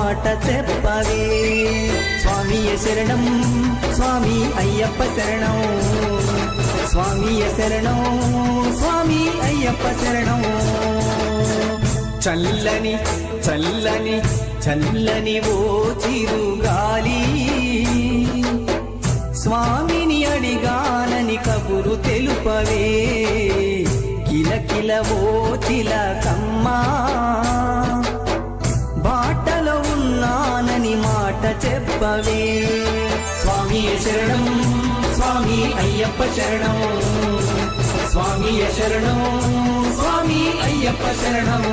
మాట చెప్పవే. స్వామియ శరణం స్వామి అయ్యప్ప శరణం, స్వామియ శరణం స్వామి అయ్యప్ప శరణం. చల్లని చల్లని చల్లని ఓ చిరుగాలి, స్వామిని అడిగానని కబురు తెలుపవే. కిలకిల ఓ చిలకమ్మా, బాటలో ఉన్నానని మాట చెప్పవే. స్వామియ శరణం స్వామి అయ్యప్ప శరణం, స్వామియ శరణం స్వామి అయ్యప్ప శరణం.